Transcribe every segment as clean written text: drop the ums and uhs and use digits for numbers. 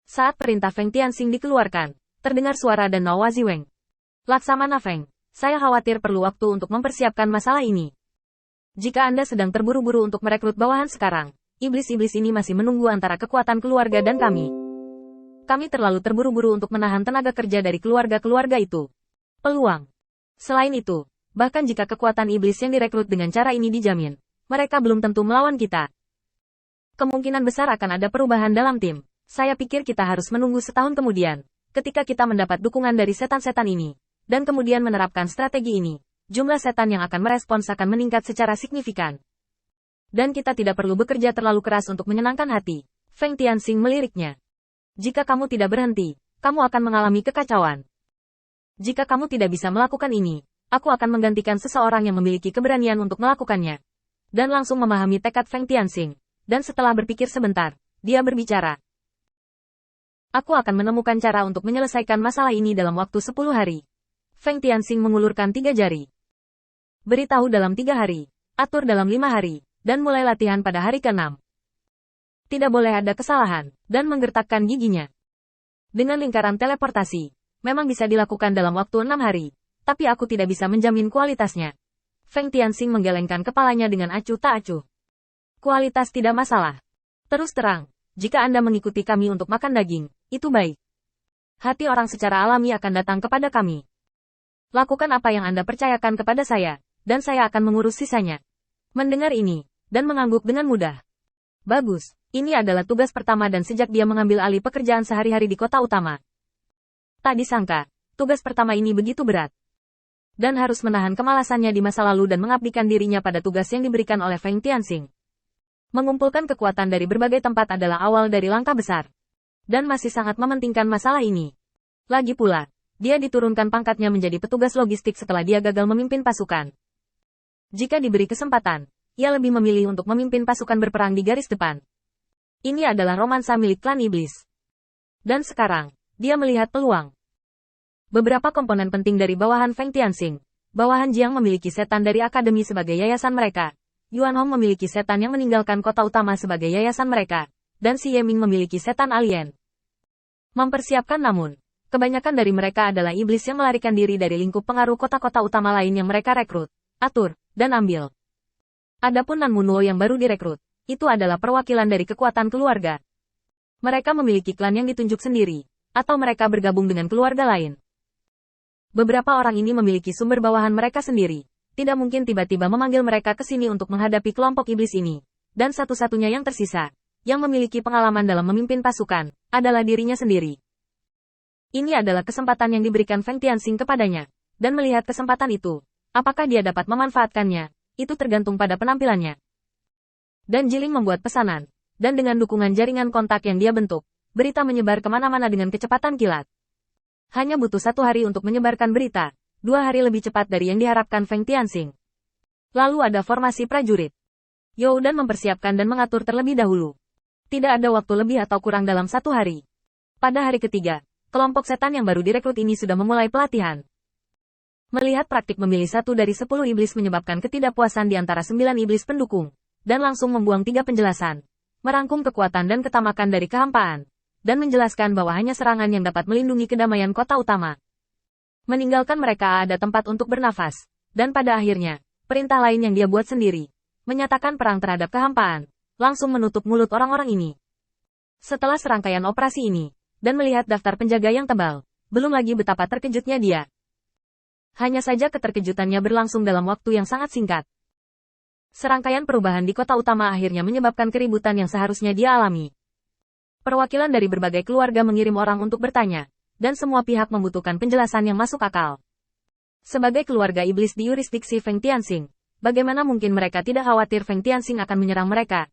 Saat perintah Feng Tianxing dikeluarkan, terdengar suara dan Nawa Ziweng. Laksamana Feng, saya khawatir perlu waktu untuk mempersiapkan masalah ini. Jika Anda sedang terburu-buru untuk merekrut bawahan sekarang, iblis-iblis ini masih menunggu antara kekuatan keluarga dan kami. Kami terlalu terburu-buru untuk menahan tenaga kerja dari keluarga-keluarga itu. Peluang. Selain itu, bahkan jika kekuatan iblis yang direkrut dengan cara ini dijamin, mereka belum tentu melawan kita. Kemungkinan besar akan ada perubahan dalam tim. Saya pikir kita harus menunggu setahun kemudian, ketika kita mendapat dukungan dari setan-setan ini, dan kemudian menerapkan strategi ini, jumlah setan yang akan merespons akan meningkat secara signifikan. Dan kita tidak perlu bekerja terlalu keras untuk menyenangkan hati. Feng Tianxing meliriknya. Jika kamu tidak berhenti, kamu akan mengalami kekacauan. Jika kamu tidak bisa melakukan ini, aku akan menggantikan seseorang yang memiliki keberanian untuk melakukannya. Dan langsung memahami tekad Feng Tianxing. Dan setelah berpikir sebentar, dia berbicara. Aku akan menemukan cara untuk menyelesaikan masalah ini dalam waktu 10 hari. Feng Tianxing mengulurkan 3 jari. Beritahu dalam 3 hari, atur dalam 5 hari, dan mulai latihan pada hari ke-6. Tidak boleh ada kesalahan, dan menggertakkan giginya. Dengan lingkaran teleportasi, memang bisa dilakukan dalam waktu 6 hari, tapi aku tidak bisa menjamin kualitasnya. Feng Tianxing menggelengkan kepalanya dengan acuh tak acuh. Kualitas tidak masalah. Terus terang, jika Anda mengikuti kami untuk makan daging, itu baik. Hati orang secara alami akan datang kepada kami. Lakukan apa yang Anda percayakan kepada saya, dan saya akan mengurus sisanya. Mendengar ini, dan mengangguk dengan mudah. Bagus, ini adalah tugas pertama dan sejak dia mengambil alih pekerjaan sehari-hari di kota utama. Tak disangka, tugas pertama ini begitu berat. Dan harus menahan kemalasannya di masa lalu dan mengabdikan dirinya pada tugas yang diberikan oleh Feng Tianxing. Mengumpulkan kekuatan dari berbagai tempat adalah awal dari langkah besar. Dan masih sangat mementingkan masalah ini. Lagi pula, dia diturunkan pangkatnya menjadi petugas logistik setelah dia gagal memimpin pasukan. Jika diberi kesempatan, ia lebih memilih untuk memimpin pasukan berperang di garis depan. Ini adalah romansa milik klan iblis. Dan sekarang, dia melihat peluang. Beberapa komponen penting dari bawahan Feng Tianxing, bawahan Jiang memiliki setan dari akademi sebagai yayasan mereka, Yuan Hong memiliki setan yang meninggalkan kota utama sebagai yayasan mereka, dan Si Yeming memiliki setan alien. Mempersiapkan namun, kebanyakan dari mereka adalah iblis yang melarikan diri dari lingkup pengaruh kota-kota utama lain yang mereka rekrut, atur, dan ambil. Adapun Nan Munwo yang baru direkrut, itu adalah perwakilan dari kekuatan keluarga. Mereka memiliki klan yang ditunjuk sendiri, atau mereka bergabung dengan keluarga lain. Beberapa orang ini memiliki sumber bawahan mereka sendiri, tidak mungkin tiba-tiba memanggil mereka ke sini untuk menghadapi kelompok iblis ini, dan satu-satunya yang tersisa, yang memiliki pengalaman dalam memimpin pasukan, adalah dirinya sendiri. Ini adalah kesempatan yang diberikan Feng Tianxing kepadanya, dan melihat kesempatan itu, apakah dia dapat memanfaatkannya, itu tergantung pada penampilannya. Dan Jiling membuat pesanan, dan dengan dukungan jaringan kontak yang dia bentuk, berita menyebar kemana-mana dengan kecepatan kilat. Hanya butuh 1 hari untuk menyebarkan berita, 2 hari lebih cepat dari yang diharapkan Feng Tianxing. Lalu ada formasi prajurit. Youdan mempersiapkan dan mengatur terlebih dahulu. Tidak ada waktu lebih atau kurang dalam 1 hari. Pada hari ketiga, kelompok setan yang baru direkrut ini sudah memulai pelatihan. Melihat praktik memilih 1 dari 10 iblis menyebabkan ketidakpuasan di antara 9 iblis pendukung, dan langsung membuang 3 penjelasan, merangkum kekuatan dan ketamakan dari kehampaan, dan menjelaskan bahwa hanya serangan yang dapat melindungi kedamaian kota utama. Meninggalkan mereka ada tempat untuk bernafas, dan pada akhirnya, perintah lain yang dia buat sendiri, menyatakan perang terhadap kehampaan, langsung menutup mulut orang-orang ini. Setelah serangkaian operasi ini, dan melihat daftar penjaga yang tebal, belum lagi betapa terkejutnya dia. Hanya saja keterkejutannya berlangsung dalam waktu yang sangat singkat. Serangkaian perubahan di kota utama akhirnya menyebabkan keributan yang seharusnya dia alami. Perwakilan dari berbagai keluarga mengirim orang untuk bertanya, dan semua pihak membutuhkan penjelasan yang masuk akal. Sebagai keluarga iblis di yurisdiksi Feng Tianxing, bagaimana mungkin mereka tidak khawatir Feng Tianxing akan menyerang mereka?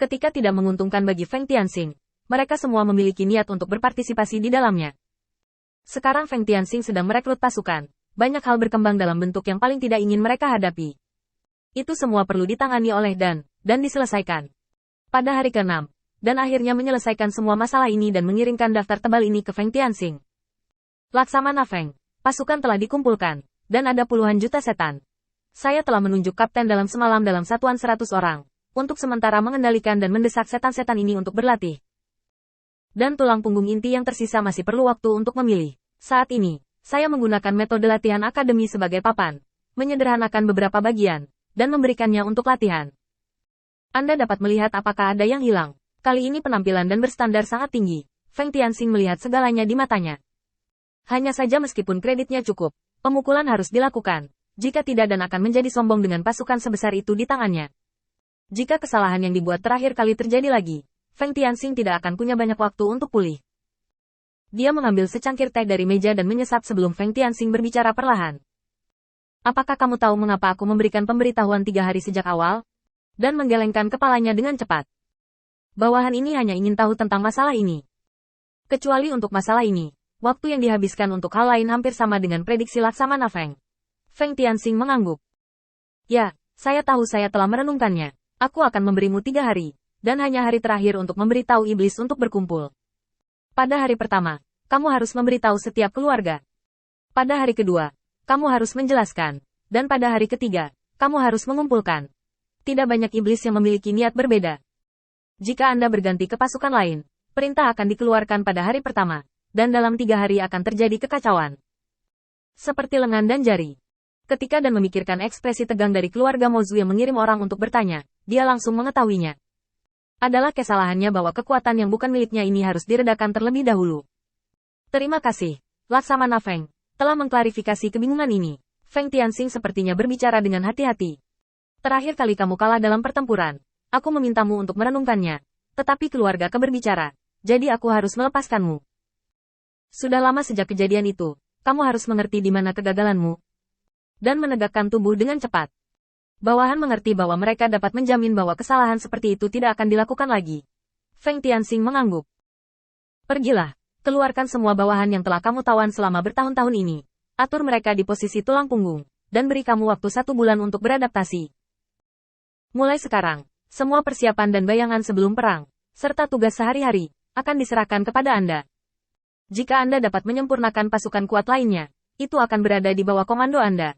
Ketika tidak menguntungkan bagi Feng Tianxing, mereka semua memiliki niat untuk berpartisipasi di dalamnya. Sekarang Feng Tianxing sedang merekrut pasukan, banyak hal berkembang dalam bentuk yang paling tidak ingin mereka hadapi. Itu semua perlu ditangani oleh dan diselesaikan. Pada hari ke-6, dan akhirnya menyelesaikan semua masalah ini dan mengirimkan daftar tebal ini ke Feng Tianxing. Laksamana Feng, pasukan telah dikumpulkan, dan ada puluhan juta setan. Saya telah menunjuk kapten dalam semalam dalam satuan 100 orang, untuk sementara mengendalikan dan mendesak setan-setan ini untuk berlatih. Dan tulang punggung inti yang tersisa masih perlu waktu untuk memilih. Saat ini, saya menggunakan metode latihan akademi sebagai papan, menyederhanakan beberapa bagian, dan memberikannya untuk latihan. Anda dapat melihat apakah ada yang hilang. Kali ini penampilan dan berstandar sangat tinggi. Feng Tianxing melihat segalanya di matanya. Hanya saja meskipun kreditnya cukup, pemukulan harus dilakukan. Jika tidak dan akan menjadi sombong dengan pasukan sebesar itu di tangannya. Jika kesalahan yang dibuat terakhir kali terjadi lagi, Feng Tianxing tidak akan punya banyak waktu untuk pulih. Dia mengambil secangkir teh dari meja dan menyesap sebelum Feng Tianxing berbicara perlahan. Apakah kamu tahu mengapa aku memberikan pemberitahuan 3 hari sejak awal? Dan menggelengkan kepalanya dengan cepat. Bawahan ini hanya ingin tahu tentang masalah ini. Kecuali untuk masalah ini, waktu yang dihabiskan untuk hal lain hampir sama dengan prediksi Laksamana Feng. Feng Tianxing mengangguk. Ya, saya tahu saya telah merenungkannya. Aku akan memberimu 3 hari, dan hanya hari terakhir untuk memberitahu iblis untuk berkumpul. Pada hari pertama, kamu harus memberitahu setiap keluarga. Pada hari kedua, kamu harus menjelaskan. Dan pada hari ketiga, kamu harus mengumpulkan. Tidak banyak iblis yang memiliki niat berbeda. Jika Anda berganti ke pasukan lain, perintah akan dikeluarkan pada hari pertama, dan dalam 3 hari akan terjadi kekacauan. Seperti lengan dan jari. Ketika dan memikirkan ekspresi tegang dari keluarga Mozu yang mengirim orang untuk bertanya, dia langsung mengetahuinya. Adalah kesalahannya bahwa kekuatan yang bukan miliknya ini harus diredakan terlebih dahulu. Terima kasih, Laksamana Feng, telah mengklarifikasi kebingungan ini. Feng Tianxing sepertinya berbicara dengan hati-hati. Terakhir kali kamu kalah dalam pertempuran, aku memintamu untuk merenungkannya. Tetapi keluarga berbicara, jadi aku harus melepaskanmu. Sudah lama sejak kejadian itu, kamu harus mengerti di mana kegagalanmu. Dan menegakkan tubuh dengan cepat. Bawahan mengerti bahwa mereka dapat menjamin bahwa kesalahan seperti itu tidak akan dilakukan lagi. Feng Tianxing mengangguk. Pergilah, keluarkan semua bawahan yang telah kamu tawan selama bertahun-tahun ini. Atur mereka di posisi tulang punggung, dan beri kamu waktu 1 bulan untuk beradaptasi. Mulai sekarang, semua persiapan dan bayangan sebelum perang, serta tugas sehari-hari, akan diserahkan kepada Anda. Jika Anda dapat menyempurnakan pasukan kuat lainnya, itu akan berada di bawah komando Anda.